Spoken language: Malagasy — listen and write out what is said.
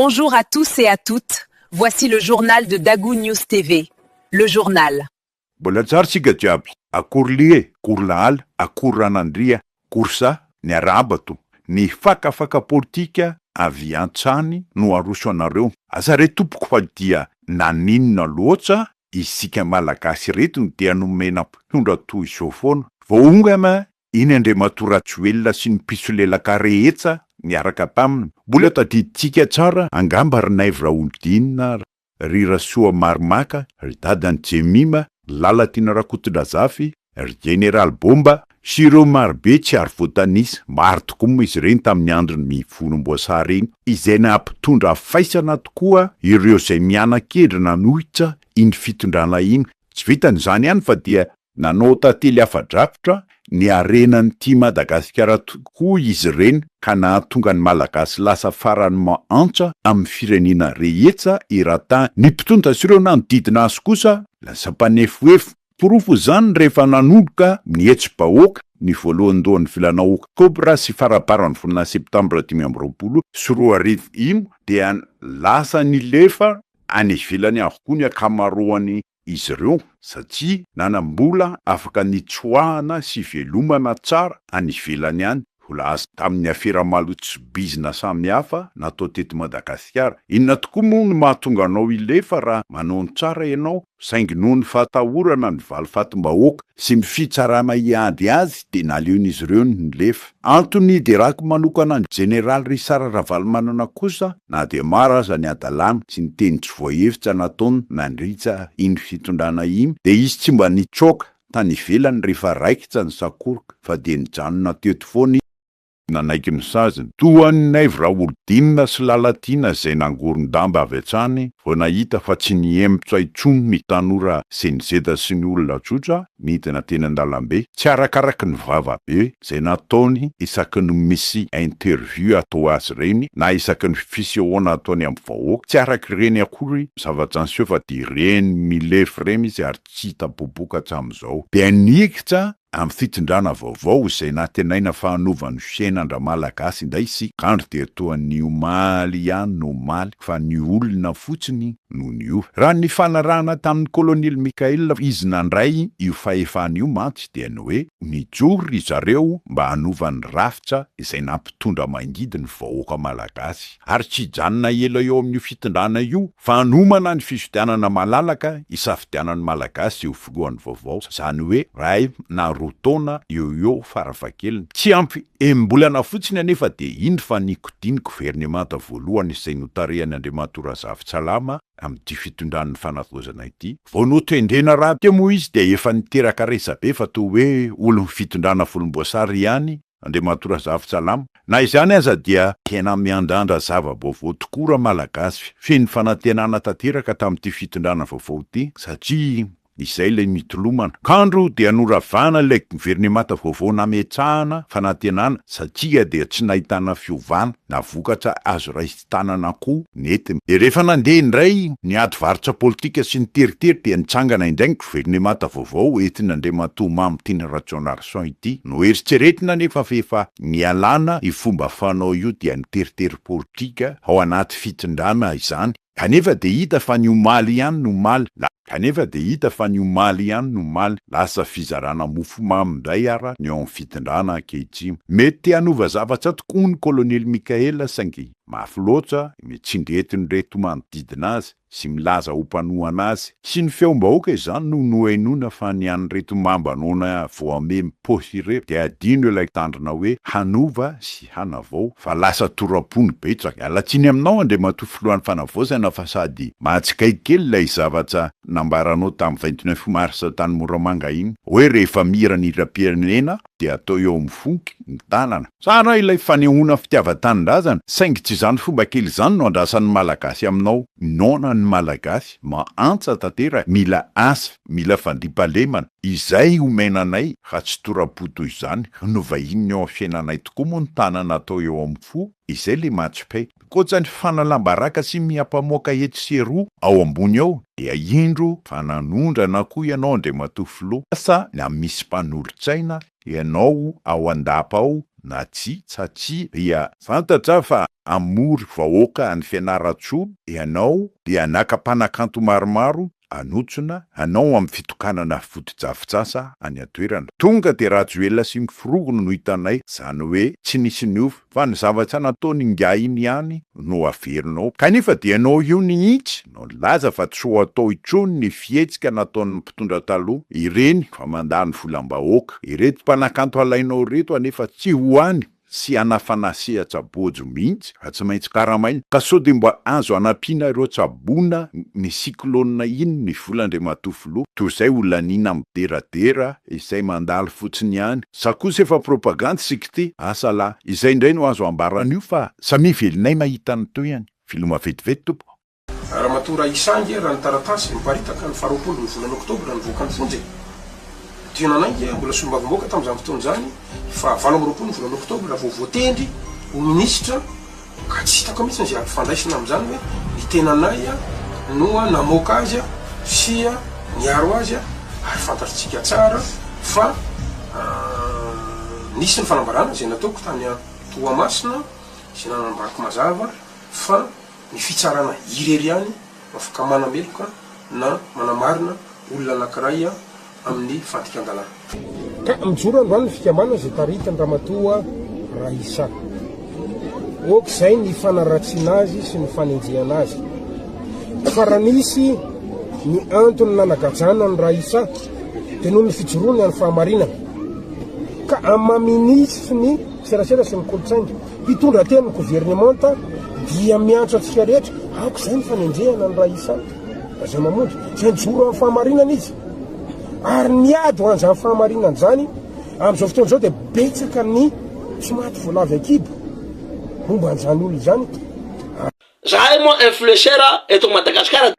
Bonjour à tous et à toutes. Voici le journal de Dagu News TV. Le journal. Mbola tsara tsika jiaby. Akory lie, akory lahala, akory ranandria, korsa, ny arabato, ny fakafaka politika avy an-tsany no aroso anareo. Asa re tompoko fa dia naninona loatsa isika malagasy reto dia nomena mpitondra toy izao foana. Voonga ma iny Andriamatoa Rajoelina sy ny mpisolela rehetsa miaraka taminy. Mbola tadiditsika tsara angamba ry Naivo Raholdinina, ry Rasoa Marimaka, ry Dadany Jemima, Lalatina Rakotondrazafy, ry General Bomba, sy ireo marobe tsy ary voatanisa. Maro tokoa moa izy ireny tamin'ny androny mivolomboasary iny, izay nampitondra faisana tokoa ireo zay miana-kedra nanohitra iny fitondrana iny. Tsy vitan'izany ihany fa dia nanao tantely afadrafitra ny arenan'ity Madagasikara tokoa izy ireny, ka nahatonga ny malagasy lasa farany maantsa amin'ny firenena rehetsa irata. Ny mpitondra sy ireo nanodidina azy kosa lasa mpanefoefo. Porofo zany rehefa nanoloka ny hetsi-bahoaka ny voalohandohan'ny volana Oktobra sy faraparan'ny volana Septambra 2020 sy 2020 iny dia lasa nilefa any ivelany avokoa ny akamaroany izy ireo, satria nanambola afaka nitsoahana sy velomana tsara any ivelany any. Vola azo tamin'ny afera maloto bizina samihafa natao teto Madagasikara. Inona tokoa moa no mahatonga anao ilefa raha manao tsara ianao, saingy noho ny fahatahorana ny valifatim-bahoaka sy ny fitsarana iady azy de naleon'izy ireo ny lefa. Antony de rako manokana ny General Risara Ravalomanana kosa na de maro aza ny adalana sy ny teny tsy voahevitra nataony nandritsa iny fitondrana iny, de izy tsy mba nitsoka tany ivelany rehefa raikitra ny sakoroka fa de nijanona teto foana nanaiky ny saziny. Toa ny Naivo Raholdinina sy Lalatina zay nangoron-damba avy hatrany, vao nahita fa tsy niempotra intsony ny tanora senizeda sy ny olona tsotra midina teny an-dalambe, tsy arakaraky ny vavabe zay nataony isaky ny misy interview atao azy reny na isaky ny fisehoana ataony amin'ny vahoaka, tsy araky reny akory zava-tsanseho fa de reny milefy reny izy ary tsy hita boboka hatramin'izao. De nikitra amin'ny fitondrana vaovao izay natenaina fahanovany fiainana malagasy indray sy kandro dia toa ny omaly ihany no omaly fa ny olona fotsiny no ny io. Raha ny fanarahana tamin'ny kolonely Mikaela izy nandray io fahefana io mantsy dia ny hoe nijory zareo mba hanovany rafitra izay nampitondra mangidi ny vahoaka malagasy. Ary tsy janona ela eo amin'io fitondrana io fa hanomana ny fifidianana malalaka isafidianan'ny malagasy eo voalohany vaovao. Zany hoe ray na rotona eo farafakeliny. Tsy ampy embolana fotsiny anefa de iny fa nikodiny gouvernemanta voalohany izay notarehany Andriamatoa Razafintsalama amin'ny fitondran'ny fanavozana ity. Vao notendrena raha teo moa izy de efa niteraka resabe fa toa hoe olo fitondrana volomboasary ihany Andriamatoa Razafintsalama. Na izany aza dia tena miandandra zava-baovao tokoa raha malagasy, feno fanantenana tanteraka tamin'ity fitondrana vaovao ity, satria izay le mitolomana. Kandro dia noravana le gouvernemanta vaovao nametrahana fanantenana satria dia tsy nahitana fiovana na vokatra azo raisin-tanana koa nety. De rehefa nandeha indray ny ady varotra politika sy ny teritery dia nitsangana indray ny gouvernemanta vaovao entina Andriamatoa Mamitiny Rajaonarison ity. No eritreretina nefa fefa nialana i fomba fanao io dia ny teritery politika ao anaty fitondrana izany. Kanefa de hita fa ny omaly ihany no omaly. Kanefa de hita fa ny omaly ihany no omaly. Lasa fizarana mofomamy indray ara ny ao amin'ny fitondrana ankehitriny. Mety hanova zavatra tokoa ny kolonely Mikaela saingy mafy loatra mitsindretiny reto manodidina azy sy milaza ho mpanohana azy. Sy ny feom-bahoaka izany no nohainona fa ny an'ny reto mambanona voame miposy ireo de adino ilay tandrina hoe hanova sy hanavao fa lasa torapony betsaka. Alatsiny aminao Andriamatoa filohan'ny fanavaozana fa sady mahatsikaiky kely ilay zavatra nambaranao tamin'ny 29 mars tany Moramanga iny, hoe rehefa mira ny hira-pirenena de atao eo amin'ny fonky ny tanana. Tsara ilay fanehoana fitiavan-tanindrazana, saingy tsy zany fomba kely zany no andrasan'ny malagasy aminao. Nona ny malagasy maantsa tantera, mila asa, mila fandriampahalemana. Izay omenanay raha tsy torapoto izany, no vahiny eo amin'ny fiainanay tokoa moa ny tanana atao eo amin'ny fo, izay le matsipay. Koatsany fanalambaraka sy miampamoaka hety sy roa ao ambony ao, dia indro fananondrana koa ianao Andriamatoa Filoha. Asa na misy mpanorotsaina ianao ao andapa ao na tsy satria dia fantatra fa amory vahoaka ny fianaratsoa ianao dia nakapanakanto maromaro anotsona anao amin'ny fitokanana foto-drafitrasa any atoerana. Tonga de Rajoelina sy Miforogono no hitanay zany hoe tsy nisy niova fa ny zavatra nataony nga iny ihany no averinao. Kanefa dia anao io nihitsy no laza fa tsy ho atao intsony ny fihetsika nataon'ny mpitondra taloha ireny fa mandany volam-bahoaka. Ireto mpanakanto alainao reto anefa tsy hoany sy anafana sehatra-bojo mihitsy, tsy maintsy karamaina, ka sao de mba azo anampiana ireo tsabona ny siklôna iny ny volandriamatofoloha, toy izay olanina mideradera izay mandalo fotsiny ihany. Sa kosa efa propaganda sikity, asa lahy, izay indray no azo ambaran'io fa samy velinay mahita ny toy ihany. Filoma vetivety tompo. Ramatora isangy raha ny taratasy miparitaka ny faharoapolo ny volana oktobra ny voakany fonjy. Tionanangy mbola sombavimboaka tamin'izany fotoan'izany fa 20 ny volana oktobra vao voatendry ho minisitra ka tsy hitako mihitsy izay ampifandraisana amin'izany hoe ny tenanay no namoaka azy sy niaro azy ary fantatritsika tsara fa nisy ny fanambarana izay nataoko tany Toamasina sy nanambarako mazava fa ny fitsarana irery ihany afaka manameloka na manamarina olona anankiray amin'ny fatikan-dalàna. Ka mijoro androany ny fikambanana izay taritany Ramatoa Raisa. Oak'izay ny fanaratsiana azy sy ny fanenjehana azy. Fa raha nisy ny antony nanagajana ny Raisa dia noho ny fijoroany amin'ny fahamarinana. Ka amaministry ny serasera sy ny kolontsaina hitondra tena ny gouvernemanta dia miantso antsika rehetra aok'izay ny fanenjehana ny Raisa. Izay mamonjy izay nijoro amin'ny fahamarinana izy. Ary niady ho an'izany fahamarinana zany amin'izao fotoana izao dia betsaka ny tsy maty voalavy akibo momba an'izany olo izany. Zahay moa influenceur eto Madagasikara.